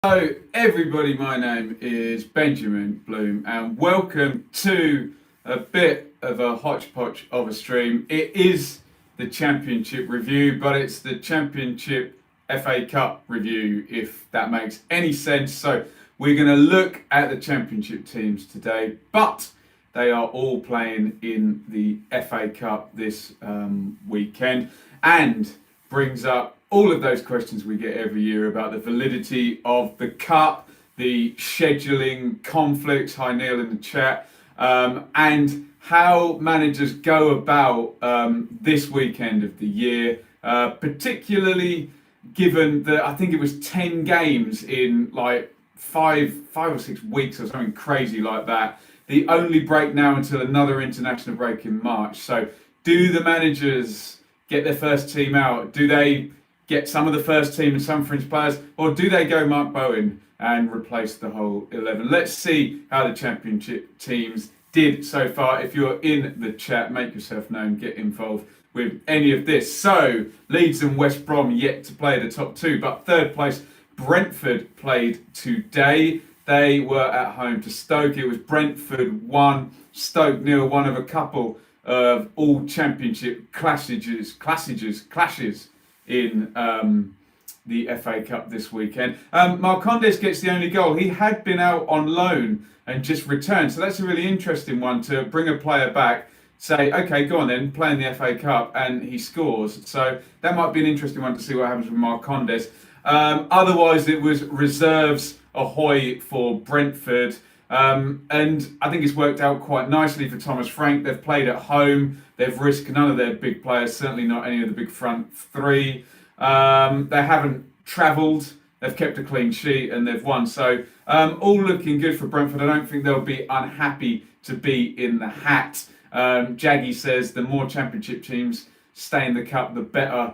Hello, everybody. My name is Benjamin Bloom, and welcome to a bit of a hodgepodge of a stream. It is the Championship review, but it's the Championship FA Cup review, if that makes any sense. So, we're going to look at the Championship teams today, but they are all playing in the FA Cup this weekend, and brings up all of those questions we get every year about the validity of the cup, the scheduling conflicts. Hi Neil in the chat, and how managers go about this weekend of the year, particularly given that I think it was 10 games in like five or 6 weeks or something crazy like that. The only break now until another international break in March. So, do the managers get their first team out? Do they get some of the first team and some fringe players, or do they go Mark Bowen and replace the whole 11? Let's see how the Championship teams did so far. If you're in the chat, make yourself known, get involved with any of this. So, Leeds and West Brom yet to play the top two, but third place, Brentford played today. They were at home to Stoke. It was Brentford 1, Stoke 0, one of a couple of all Championship clashes in the FA Cup this weekend. Marcondes gets the only goal. He had been out on loan and just returned, so that's a really interesting one to bring a player back, say, okay, go on then, play in the FA Cup, and he scores. So that might be an interesting one to see what happens with Marcondes. Otherwise, it was reserves ahoy for Brentford. And I think it's worked out quite nicely for Thomas Frank. They've played at home. They've risked none of their big players, certainly not any of the big front three. They haven't travelled. They've kept a clean sheet and they've won. So all looking good for Brentford. I don't think they'll be unhappy to be in the hat. Jaggy says the more Championship teams stay in the cup, the better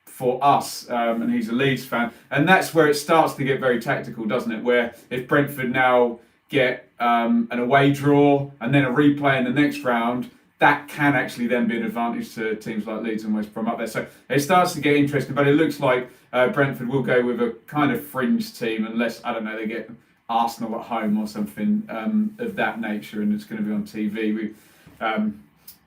for us, and he's a Leeds fan, and that's where it starts to get very tactical, doesn't it? Where if Brentford now get an away draw and then a replay in the next round, that can actually then be an advantage to teams like Leeds and West Brom up there. So it starts to get interesting, but it looks like Brentford will go with a kind of fringe team, unless, I don't know, they get Arsenal at home or something of that nature, and it's going to be on TV.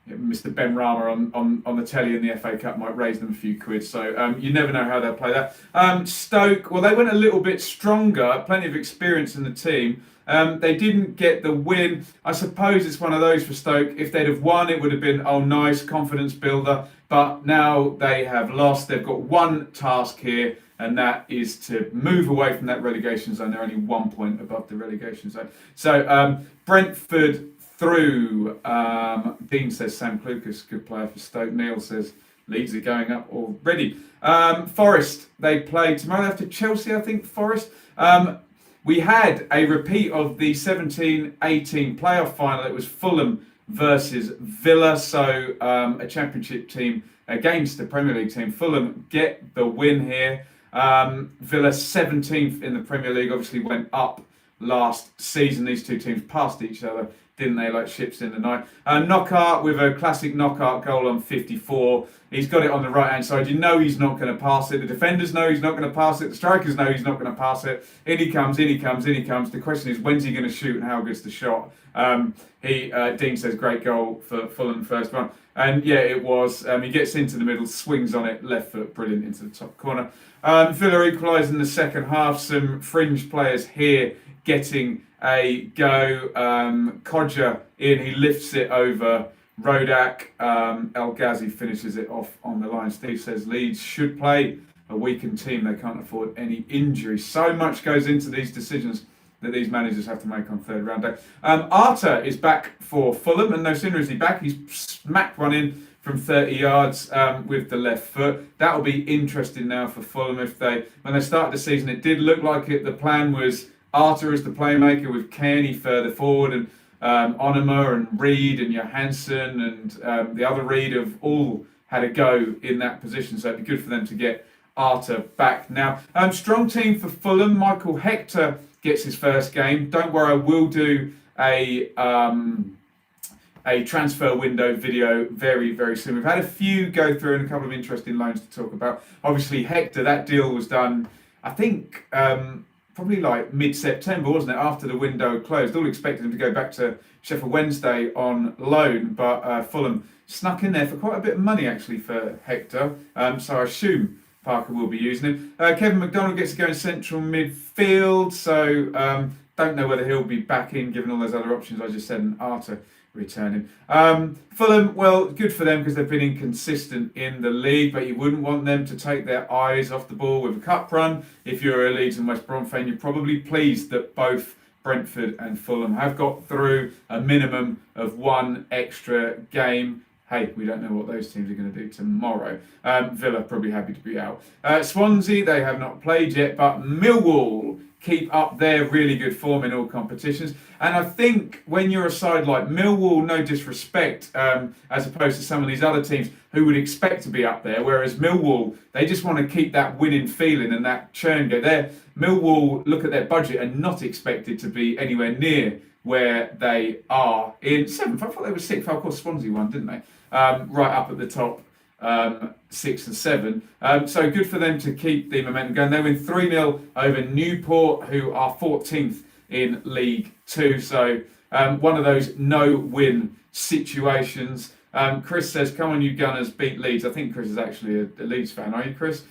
Mr. Ben Rama on the telly in the FA Cup might raise them a few quid, so you never know how they'll play that. Stoke, well, they went a little bit stronger, plenty of experience in the team. They didn't get the win. I suppose it's one of those for Stoke. If they'd have won, it would have been, oh, nice, confidence builder. But now they have lost. They've got one task here, and that is to move away from that relegation zone. They're only 1 point above the relegation zone. So Brentford through. Dean says Sam Clucas, good player for Stoke. Neil says Leeds are going up already. Forest, they play tomorrow after Chelsea, I think, Forest. We had a repeat of the 17-18 playoff final. It was Fulham versus Villa, so a Championship team against the Premier League team. Fulham get the win here. Villa 17th in the Premier League, obviously went up last season. These two teams passed each other, didn't they, like ships in the night. Knockaert with a classic Knockaert goal on 54. He's got it on the right-hand side. You know he's not going to pass it. The defenders know he's not going to pass it. The strikers know he's not going to pass it. In he comes, in he comes, in he comes. The question is, when's he going to shoot and how good's the shot? Dean says, great goal for Fulham first one. And yeah, it was. He gets into the middle, swings on it, left foot, brilliant, into the top corner. Villa equalised in the second half. Some fringe players here getting a go. Kodja in, he lifts it over Rodak. El Ghazi finishes it off on the line. Steve says Leeds should play a weakened team. They can't afford any injuries. So much goes into these decisions that these managers have to make on third round day. Arter is back for Fulham, and no sooner is he back, he's smacked one in from 30 yards with the left foot. That'll be interesting now for Fulham. When they started the season, it did look like the plan was Arter as the playmaker with Kearney further forward, and Onuma and Reed and Johansson and the other Reed have all had a go in that position. So it'd be good for them to get Arter back now. Strong team for Fulham. Michael Hector gets his first game. Don't worry, I will do a transfer window video very, very soon. We've had a few go through and a couple of interesting loans to talk about. Obviously, Hector, that deal was done I think, probably like mid-September, wasn't it? After the window closed, all expected him to go back to Sheffield Wednesday on loan, but Fulham snuck in there for quite a bit of money actually for Hector. So I assume Parker will be using him. Kevin McDonald gets to go in central midfield, so don't know whether he'll be back in given all those other options I just said, and Arter returning. Fulham, well, good for them because they've been inconsistent in the league, but you wouldn't want them to take their eyes off the ball with a cup run. If you're a Leeds and West Brom fan, you're probably pleased that both Brentford and Fulham have got through a minimum of one extra game. Hey, we don't know what those teams are going to do tomorrow. Villa probably happy to be out. Swansea, they have not played yet, but Millwall keep up their really good form in all competitions. And I think when you're a side like Millwall, no disrespect, as opposed to some of these other teams who would expect to be up there, whereas Millwall, they just want to keep that winning feeling and that churn go there. Millwall, look at their budget, and not expected to be anywhere near where they are in 7th. I thought they were 6th. Of course, Swansea won, didn't they? Right up at the top, 6 and 7. So good for them to keep the momentum going. They win 3-0 over Newport, who are 14th in League Two. So one of those no-win situations. Chris says, come on, you Gunners, beat Leeds. I think Chris is actually a Leeds fan. Are you, Chris?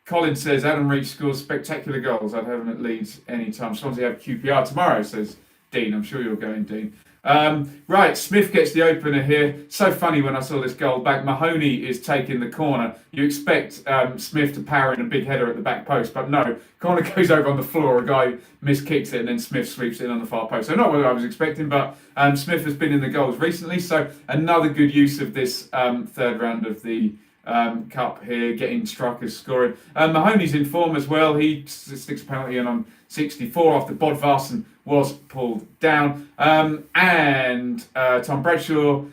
Colin says, Adam Reach scores spectacular goals. I'd have him at Leeds anytime. Swansea have QPR tomorrow, says Dean. I'm sure you're going, Dean. Right, Smith gets the opener here. So funny when I saw this goal back. Mahoney is taking the corner. You expect Smith to power in a big header at the back post, but no. Corner goes over on the floor. A guy miskicks it, and then Smith sweeps it in on the far post. So not what I was expecting, but Smith has been in the goals recently. So another good use of this third round of the Cup here, getting strikers scoring. Mahoney's in form as well. He sticks a penalty in on 64 after Bodvarsson was pulled down. And Tom Bradshaw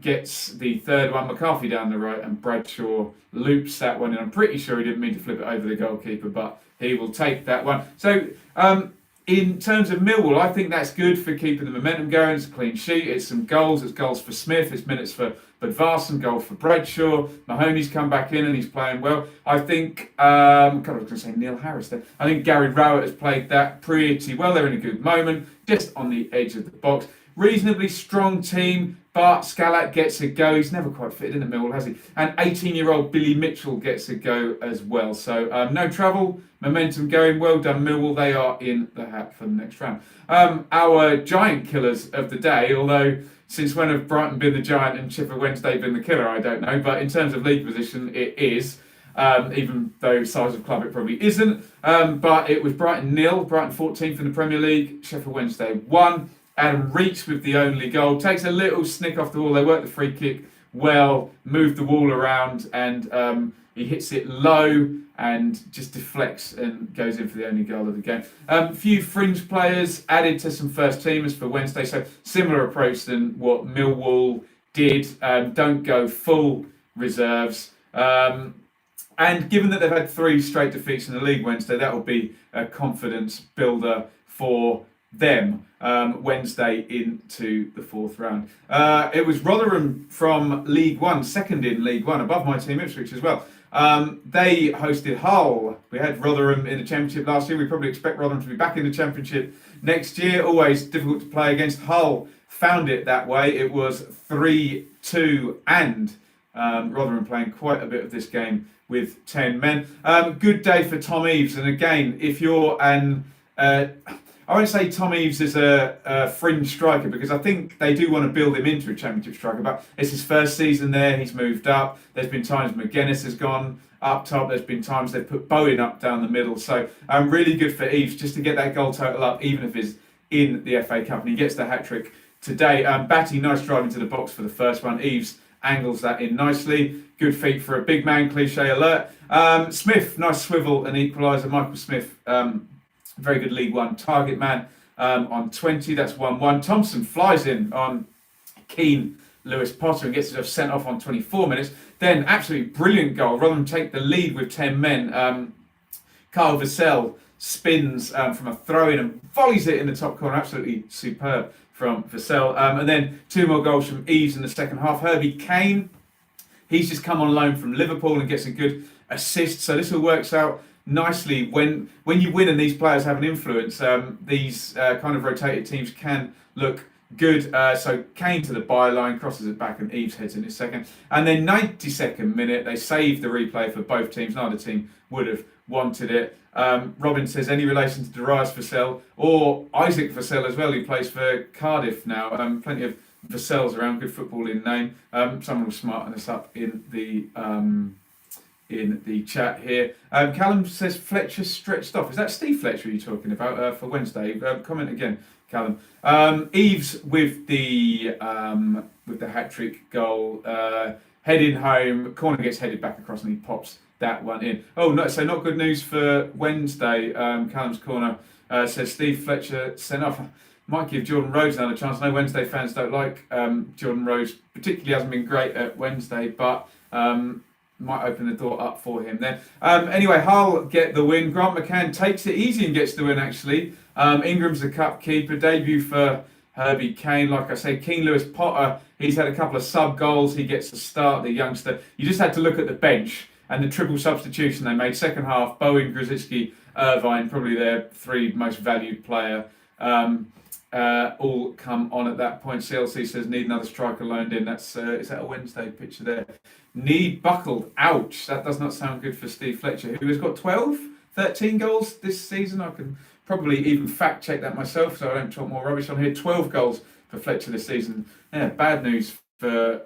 gets the third one. McCarthy down the right, and Bradshaw loops that one in. I'm pretty sure he didn't mean to flip it over the goalkeeper, but he will take that one. So in terms of Millwall, I think that's good for keeping the momentum going. It's a clean sheet. It's some goals. It's goals for Smith. It's minutes for Bodvarsson, goal for Bradshaw. Mahoney's come back in and he's playing well. I think, I was going to say Neil Harris there. I think Gary Rowett has played that pretty well. They're in a good moment, just on the edge of the box. Reasonably strong team, but Scalak gets a go. He's never quite fitted in at Millwall, has he? And 18-year-old Billy Mitchell gets a go as well. So no trouble, momentum going. Well done, Millwall. They are in the hat for the next round. Our giant killers of the day, although since when have Brighton been the giant and Sheffield Wednesday been the killer, I don't know. But in terms of league position, it is. Even though size of club it probably isn't. But it was Brighton 0, Brighton 14th in the Premier League, Sheffield Wednesday 1. Adam Reach with the only goal. Takes a little snick off the wall. They work the free kick well, move the wall around, and he hits it low and just deflects and goes in for the only goal of the game. A few fringe players added to some first teamers for Wednesday, so similar approach than what Millwall did. Don't go full reserves. And given that they've had 3 straight defeats in the league Wednesday, that will be a confidence builder for them Wednesday into the 4th round. It was Rotherham from League One, second in League One, above my team Ipswich as well. They hosted Hull. We had Rotherham in the Championship last year. We probably expect Rotherham to be back in the Championship next year. Always difficult to play against. Hull found it that way. It was 3-2, and Rotherham playing quite a bit of this game with 10 men. Good day for Tom Eaves. And again, if you're an... I won't say Tom Eaves is a fringe striker, because I think they do want to build him into a Championship striker, but it's his first season there. He's moved up. There's been times McGuinness has gone up top. There's been times they've put Bowen up down the middle. So really good for Eaves just to get that goal total up, even if it's in the FA Cup. And he gets the hat-trick today. Batty, nice drive into the box for the first one. Eaves angles that in nicely. Good feet for a big man, cliche alert. Smith, nice swivel and equaliser. Michael Smith, very good League One target man on 20. That's 1-1. Thompson flies in on Keane Lewis Potter and gets himself sent off on 24 minutes. Then absolutely brilliant goal. Rotherham take the lead with 10 men. Carl Vassell spins from a throw-in and volleys it in the top corner. Absolutely superb from Vassell. And then 2 more goals from Eaves in the second half. Herbie Kane, he's just come on loan from Liverpool and gets a good assist. So this all works out nicely when you win and these players have an influence. These kind of rotated teams can look good. So Kane to the byline, crosses it back, and Eves heads in his second. And then 92nd minute, they saved the replay for both teams. Neither team would have wanted it. Robin says, any relation to Darius Vassell or Isaac Vassell as well, who plays for Cardiff now. Plenty of Vassells around, good footballing name. Someone will smarten us up in the chat here. Callum says Fletcher stretched off. Is that Steve Fletcher you're talking about for Wednesday? Comment again, Callum. Eves with the hat-trick goal, heading home, corner gets headed back across and he pops that one in. Oh, no, so not good news for Wednesday. Callum's corner says Steve Fletcher sent off. Might give Jordan Rhodes another chance. I know Wednesday fans don't like Jordan Rhodes, particularly hasn't been great at Wednesday, but might open the door up for him there. Anyway, Hull get the win. Grant McCann takes it easy and gets the win, actually. Ingram's the cup keeper. Debut for Herbie Kane. Like I say, Keane Lewis Potter, he's had a couple of sub goals. He gets to start, the youngster. You just had to look at the bench and the triple substitution they made. Second half, Bowen, Grosicki, Irvine, probably their three most valued player. All come on at that point. CLC says need another striker loaned in. That's is that a Wednesday picture there? Knee buckled. Ouch. That does not sound good for Steve Fletcher, who has got 12, 13 goals this season. I can probably even fact check that myself, so I don't talk more rubbish on here. 12 goals for Fletcher this season. Yeah, bad news for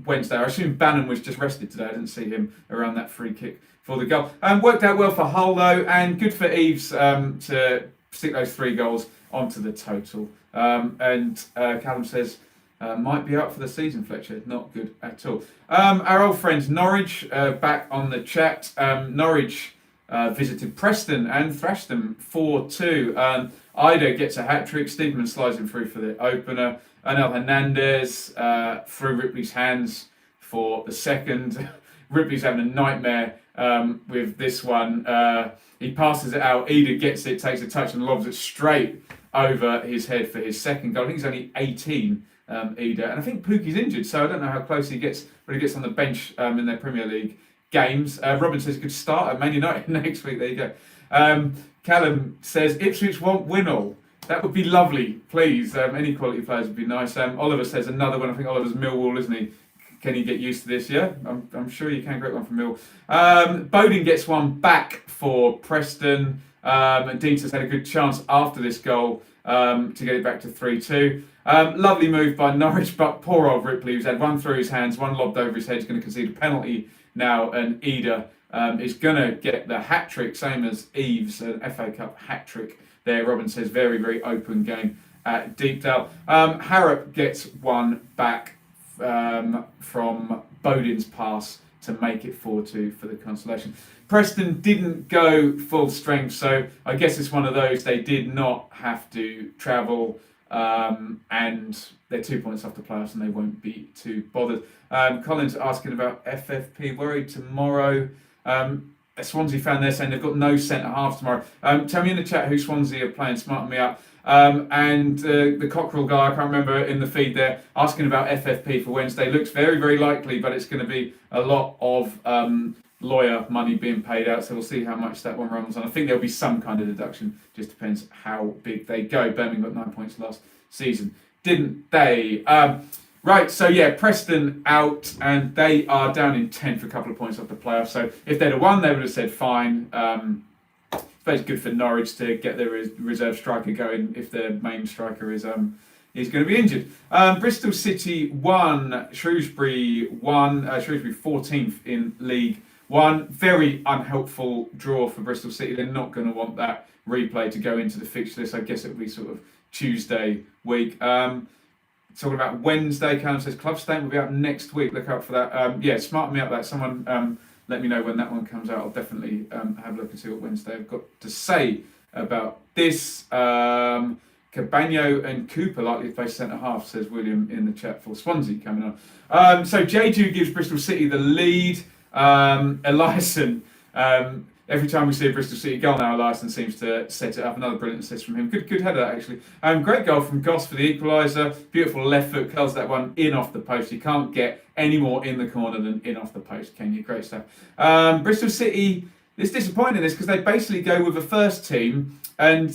Wednesday. I assume Bannon was just rested today. I didn't see him around that free kick for the goal. Worked out well for Hull though, and good for Eves to stick those 3 goals onto the total. Callum says, might be out for the season, Fletcher. Not good at all. Our old friends Norwich back on the chat. Norwich visited Preston and thrashed them 4-2. Ida gets a hat-trick. Steedman slides him through for the opener. Anel Hernandez through Ripley's hands for the second. Ripley's having a nightmare with this one. He passes it out. Ida gets it, takes a touch and lobs it straight over his head for his second goal. I think he's only 18, Ida. And I think Pukki's injured, so I don't know how close he gets when he gets on the bench in their Premier League games. Robin says he could start at Man United next week. There you go. Callum says Ipswich won't win all. That would be lovely, please. Any quality players would be nice. Oliver says another one. I think Oliver's Millwall, isn't he? Can you get used to this? Yeah, I'm sure you can. Great one from Mill. Bowden gets one back for Preston. And Dean has had a good chance after this goal to get it back to 3-2. Lovely move by Norwich, but poor old Ripley, who's had one through his hands, one lobbed over his head, is going to concede a penalty now, and Ida is going to get the hat-trick, same as Eves, an FA Cup hat-trick there. Robin says very, very open game at Deepdale. Harrop gets one back from Bowden's pass to make it 4-2 for the consolation. Preston didn't go full strength, so I guess it's one of those. They did not have to travel, and they're 2 points off the playoffs, and they won't be too bothered. Colin's asking about FFP. Worried tomorrow. A Swansea fan there saying they've got no centre half tomorrow. Tell me in the chat who Swansea are playing. Smarten me up. And the Cockerell guy, I can't remember in the feed there, asking about FFP for Wednesday. Looks very, very likely, but it's going to be a lot of lawyer money being paid out, so we'll see how much that one runs on. I think there'll be some kind of deduction, just depends how big they go. Birmingham got 9 points last season, didn't they? Right, so yeah, Preston out, and they are down in 10th for a couple of points off the playoffs. So if they'd have won, they would have said fine. It's good for Norwich to get their reserve striker going if their main striker is going to be injured. Bristol City won, Shrewsbury won, Shrewsbury 14th in League One. Very unhelpful draw for Bristol City. They're not going to want that replay to go into the fixture list. I guess it'll be sort of Tuesday week. Talking about Wednesday, Callum says Club Statement will be out next week. Look out for that. Yeah, smarten me up that. Someone let me know when that one comes out. I'll definitely have a look and see what Wednesday I've got to say about this. Cabano and Cooper likely to play centre half, says William in the chat for Swansea coming on. So Jeju gives Bristol City the lead. Eliasson, every time we see a Bristol City goal now, Eliasson seems to set it up. Another brilliant assist from him. Good header, actually. Great goal from Goss for the equaliser. Beautiful left foot, curls that one in off the post. You can't get any more in the corner than in off the post, can you? Great stuff. Bristol City it's disappointing this because they basically go with a first team, and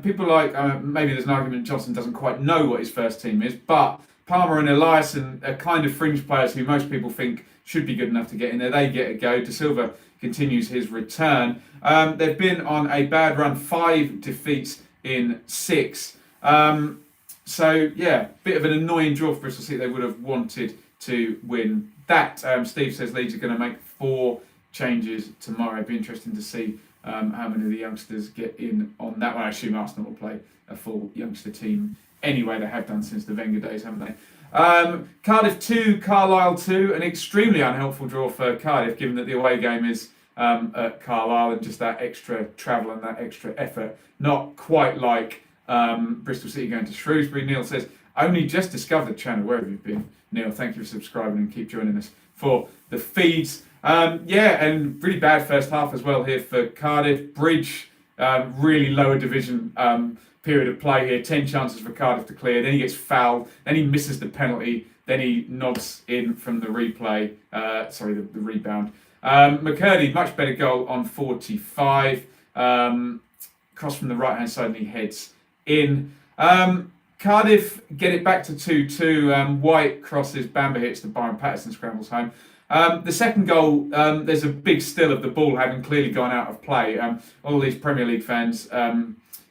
people like maybe there's an argument Johnson doesn't quite know what his first team is, but Palmer and Eliasson are kind of fringe players who most people think should be good enough to get in there. They get a go. De Silva continues his return. They've been on a bad run, 5 defeats in 6. So yeah, bit of an annoying draw for Bristol City. They would have wanted to win that. Steve says Leeds are going to make 4 changes tomorrow. It'd be interesting to see how many of the youngsters get in on that one. I assume Arsenal will play a full youngster team anyway. They have done since the Wenger days, haven't they? Cardiff 2, Carlisle 2. An extremely unhelpful draw for Cardiff, given that the away game is at Carlisle, and just that extra travel and that extra effort. Not quite like Bristol City going to Shrewsbury. Neil says, only just discovered the channel. Wherever you've been, Neil, thank you for subscribing and keep joining us for the feeds. And really bad first half as well here for Cardiff. Bridge, really lower division period of play here. 10 chances for Cardiff to clear. Then he gets fouled. Then he misses the penalty. Then he nods in from the replay. The rebound. McCurdy, much better goal on 45. Cross from the right-hand side and he heads in. Cardiff get it back to 2-2. White crosses, Bamba hits, the Byron Patterson scrambles home. The second goal, there's a big still of the ball having clearly gone out of play. All these Premier League fans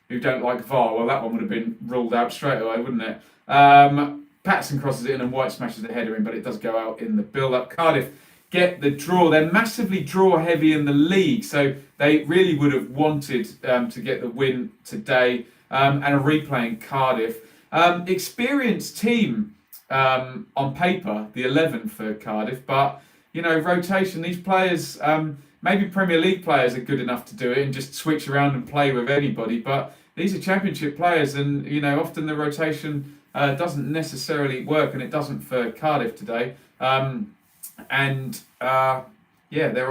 who don't like VAR, well, that one would have been ruled out straight away, wouldn't it? Patterson crosses it in and White smashes the header in, but it does go out in the build-up. Cardiff get the draw. They're massively draw-heavy in the league, so they really would have wanted to get the win today, and a replay in Cardiff. Experienced team on paper, the 11 for Cardiff, but rotation. These players, maybe Premier League players, are good enough to do it and just switch around and play with anybody. But these are Championship players, and often the rotation doesn't necessarily work, and it doesn't for Cardiff today. They're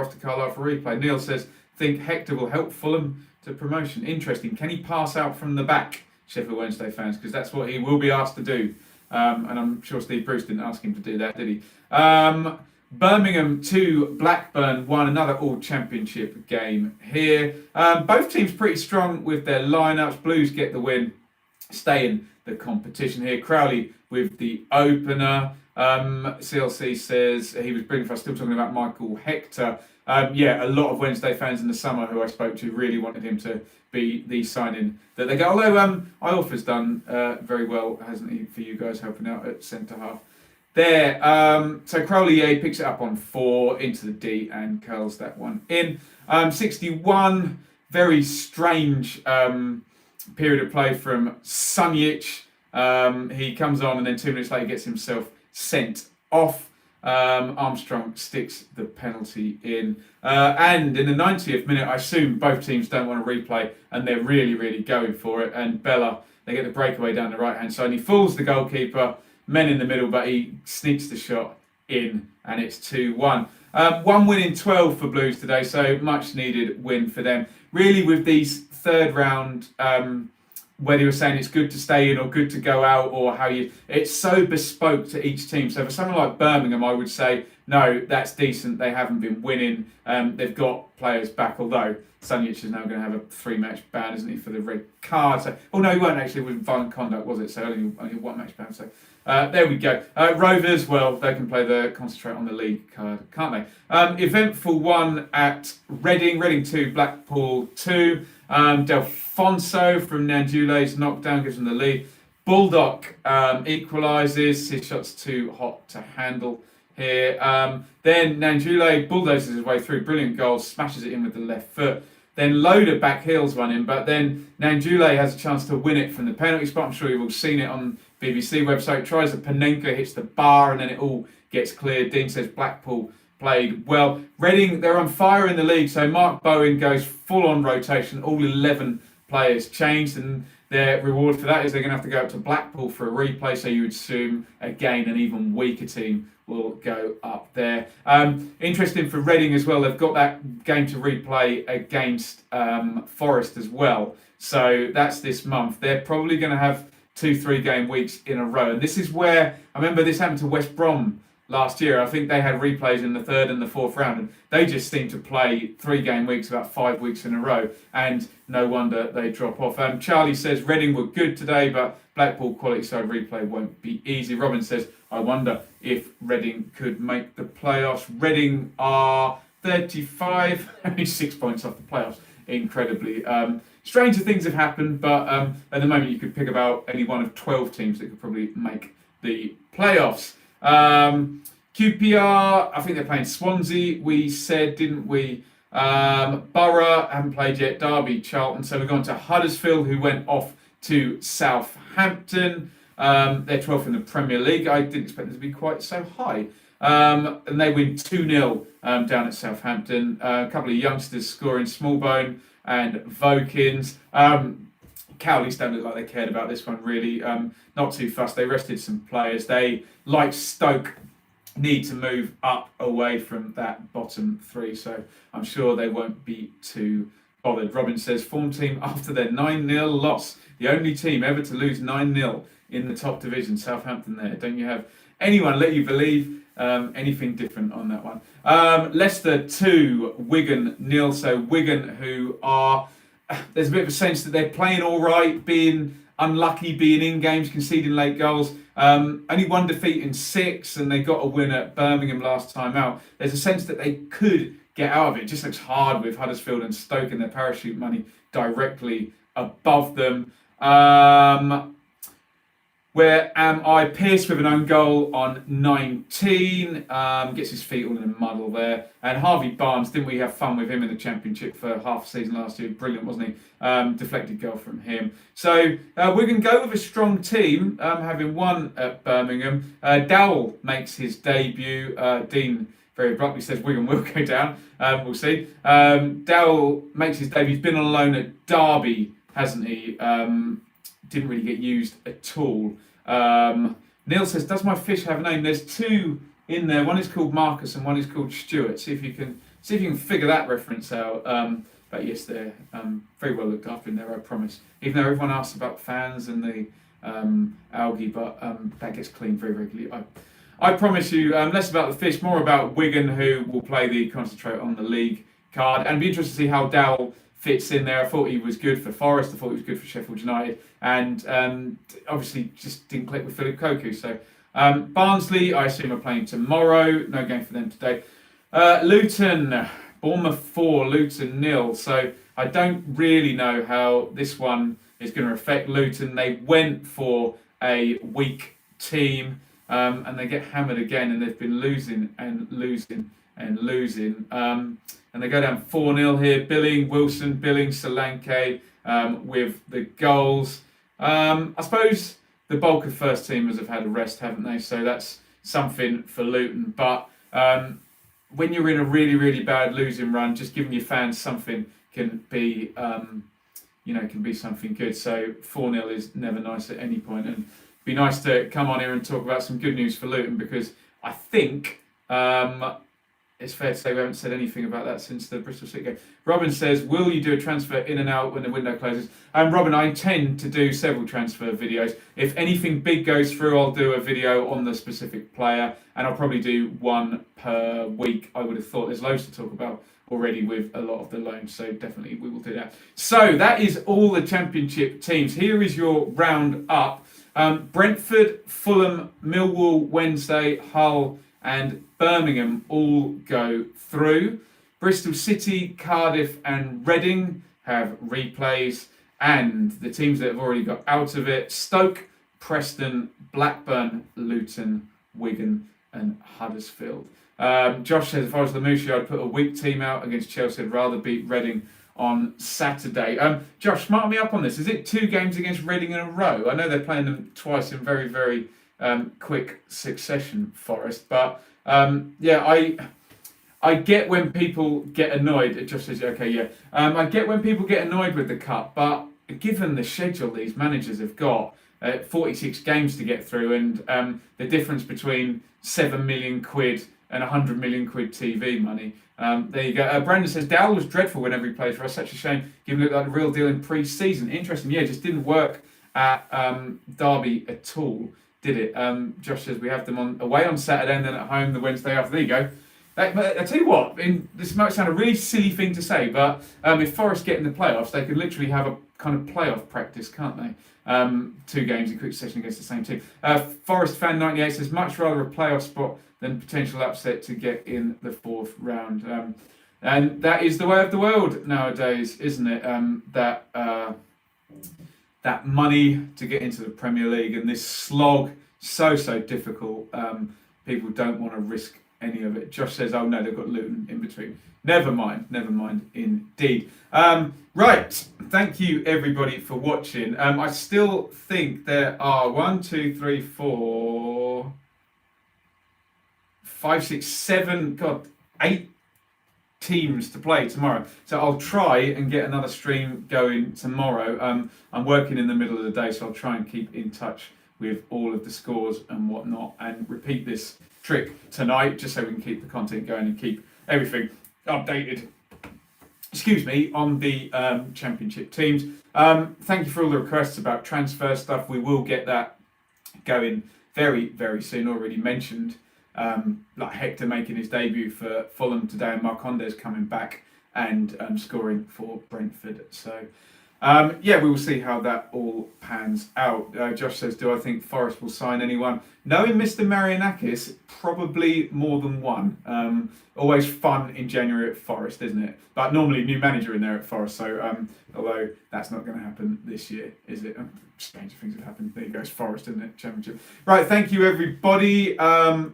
off to Carlisle for replay. Neil says, think Hector will help Fulham to promotion. Interesting. Can he pass out from the back, Sheffield Wednesday fans? Because that's what he will be asked to do. And I'm sure Steve Bruce didn't ask him to do that, did he? Birmingham 2, Blackburn 1, another all-championship game here. Both teams pretty strong with their lineups. Blues get the win, stay in the competition here. Crowley with the opener. CLC says he was brilliant for us, still talking about Michael Hector. A lot of Wednesday fans in the summer who I spoke to really wanted him to be the signing that they got. Although Iorfa's done very well, hasn't he, for you guys helping out at centre half there. So Crowley picks it up on 4 into the D and curls that one in. 61, very strange period of play from Sunjic. He comes on and then 2 minutes later gets himself sent off. Armstrong sticks the penalty in. And in the 90th minute, I assume both teams don't want to replay and they're really, really going for it. And Bella, they get the breakaway down the right-hand side. And he fools the goalkeeper, men in the middle, but he sneaks the shot in and it's 2-1. 1 win in 12 for Blues today, so much needed win for them. Really with these third round, whether you're saying it's good to stay in or good to go out, or it's so bespoke to each team. So for someone like Birmingham, I would say, no, that's decent. They haven't been winning. They've got players back, although Sunjic is now going to have a 3-match ban, isn't he, for the red card? So, he weren't actually with violent conduct, was it? So only 1-match ban. So there we go. Rovers, well, they can concentrate on the league card, can't they? Eventful one at Reading. Reading 2, Blackpool 2. Delfonso from Nanjule's knockdown gives them the lead. Baldock equalises. His shot's too hot to handle here. Then Nanjule bulldozes his way through. Brilliant goal. Smashes it in with the left foot. Then Loader back heels one in. But then Nanjule has a chance to win it from the penalty spot. I'm sure you've all seen it on BBC website. Tries a Panenka, hits the bar, and then it all gets cleared. Dean says Blackpool played well. Reading, they're on fire in the league, so Mark Bowen goes full on rotation. All 11 players changed, and their reward for that is they're going to have to go up to Blackpool for a replay, so you would assume, again, an even weaker team will go up there. Interesting for Reading as well, they've got that game to replay against Forest as well, so that's this month. They're probably going to have 2-3 game weeks in a row, and this is where, I remember this happened to West Brom last year. I think they had replays in the third and the fourth round, and they just seem to play 3-game weeks about 5 weeks in a row, and no wonder they drop off. Charlie says Reading were good today, but Blackpool quality side replay won't be easy. Robin says, I wonder if Reading could make the playoffs. Reading are 35, only 6 points off the playoffs. Incredibly. Stranger things have happened, but at the moment you could pick about any one of 12 teams that could probably make the playoffs. QPR, I think they're playing Swansea, we said, didn't we? Borough haven't played yet. Derby, Charlton. So we're going to Huddersfield, who went off to Southampton. They're 12th in the Premier League. I didn't expect them to be quite so high. And they win 2-0 down at Southampton. A couple of youngsters scoring, Smallbone and Vokins. Cowleys don't look like they cared about this one, really. Not too fussed. They rested some players. They, like Stoke, need to move up away from that bottom three. So I'm sure they won't be too bothered. Robin says, form team after their 9-0 loss. The only team ever to lose 9-0 in the top division. Southampton there. Don't you have anyone let you believe anything different on that one? Leicester 2, Wigan 0. So Wigan, who are, there's a bit of a sense that they're playing all right, being unlucky, being in games, conceding late goals. Only one defeat in 6, and they got a win at Birmingham last time out. There's a sense that they could get out of it. It just looks hard with Huddersfield and Stoke and their parachute money directly above them. Where am I? Pearce with an own goal on 19. Gets his feet all in a muddle there. And Harvey Barnes, didn't we have fun with him in the Championship for half a season last year? Brilliant, wasn't he? Deflected goal from him. So we're going to go with a strong team, having won at Birmingham. Dowell makes his debut. Dean very abruptly says Wigan will go down. We'll see. Dowell makes his debut. He's been on loan at Derby, hasn't he? Didn't really get used at all. Neil says, does my fish have a name? There's 2 in there. One is called Marcus and one is called Stuart. See if you can figure that reference out. But yes, they're very well looked after in there, I promise. Even though everyone asks about fans and the algae, but that gets cleaned very regularly. I promise you, less about the fish, more about Wigan, who will play the concentrate on the league card. And be interested to see how Dowell fits in there. I thought he was good for Forest. I thought he was good for Sheffield United. And obviously just didn't click with Philip Cocu. So Barnsley, I assume, are playing tomorrow. No game for them today. Luton, Bournemouth 4, Luton 0. So I don't really know how this one is going to affect Luton. They went for a weak team and they get hammered again, and they've been losing and losing and losing. And they go down 4-0 here. Billing, Wilson, Solanke with the goals. I suppose the bulk of first teamers have had a rest, haven't they? So that's something for Luton. But when you're in a really, really bad losing run, just giving your fans something can be, can be something good. So 4-0 is never nice at any point. And it'd be nice to come on here and talk about some good news for Luton, because I think it's fair to say we haven't said anything about that since the Bristol City game. Robin says, will you do a transfer in and out when the window closes? Robin, I intend to do several transfer videos. If anything big goes through, I'll do a video on the specific player, and I'll probably do one per week. I would have thought there's loads to talk about already with a lot of the loans, so definitely we will do that. So that is all the Championship teams. Here is your round up. Brentford, Fulham, Millwall, Wednesday, Hull and Birmingham all go through. Bristol City, Cardiff and Reading have replays, and the teams that have already got out of it: Stoke, Preston, Blackburn, Luton, Wigan and Huddersfield. Josh says, if I was Lamouchi, I'd put a weak team out against Chelsea. I'd rather beat Reading on Saturday. Josh, smart me up on this. Is it 2 games against Reading in a row? I know they're playing them twice in very, very quick succession, Forest. But I get when people get annoyed. It just says, okay, yeah. I get when people get annoyed with the cup, but given the schedule these managers have got, 46 games to get through, and the difference between 7 million quid and 100 million quid TV money. There you go. Brandon says, Dowell was dreadful whenever he played for us. Such a shame, given it looked like the real deal in pre-season. Interesting. Yeah, just didn't work at Derby at all. did it. Josh says we have them away on Saturday and then at home the Wednesday after. There you go. I tell you what, this might sound a really silly thing to say, but if Forest get in the playoffs, they could literally have a kind of playoff practice, can't they? 2 games in quick succession against the same team. Forest fan 98 says much rather a playoff spot than potential upset to get in the 4th round. And that is the way of the world nowadays, isn't it? That money to get into the Premier League and this slog, so difficult. People don't want to risk any of it. Josh says, oh no, they've got Luton in between. Never mind indeed. Right, thank you everybody for watching. I still think there are 1, 2, 3, 4, 5, 6, 7, 8 teams to play tomorrow. So I'll try and get another stream going tomorrow. I'm working in the middle of the day, so I'll try and keep in touch with all of the scores and whatnot and repeat this trick tonight just so we can keep the content going and keep everything updated, on the championship teams. Thank you for all the requests about transfer stuff. We will get that going very soon. Already mentioned like Hector making his debut for Fulham today and Marcondes coming back and scoring for Brentford. So we will see how that all pans out. Josh says, do I think Forest will sign anyone? Knowing Mr. Marianakis, probably more than one. Always fun in January at Forest, isn't it? But normally new manager in there at Forest, so although that's not going to happen this year, is it? Stranger things have happened. There you go, it's Forest, isn't it? Championship. Right, thank you everybody. I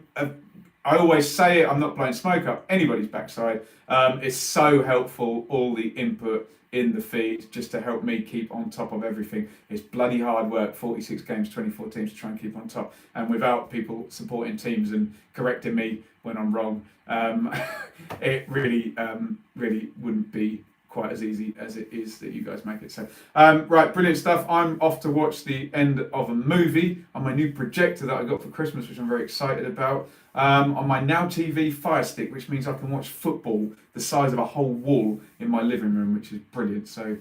always say it, I'm not blowing smoke up anybody's backside. It's so helpful, all the input in the feed, just to help me keep on top of everything. It's bloody hard work, 46 games, 24 teams to try and keep on top. And without people supporting teams and correcting me when I'm wrong, it really wouldn't be quite as easy as it is that you guys make it. So, right, brilliant stuff. I'm off to watch the end of a movie on my new projector that I got for Christmas, which I'm very excited about. On my Now TV Fire Stick, which means I can watch football the size of a whole wall in my living room, which is brilliant. So,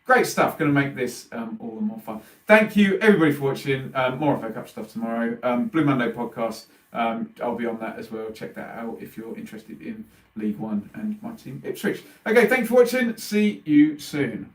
great stuff. Going to make this all the more fun. Thank you, everybody, for watching. More FA Cup stuff tomorrow. Blue Monday podcast. I'll be on that as well. Check that out if you're interested in League One and my team Ipswich. Okay, thanks for watching. See you soon.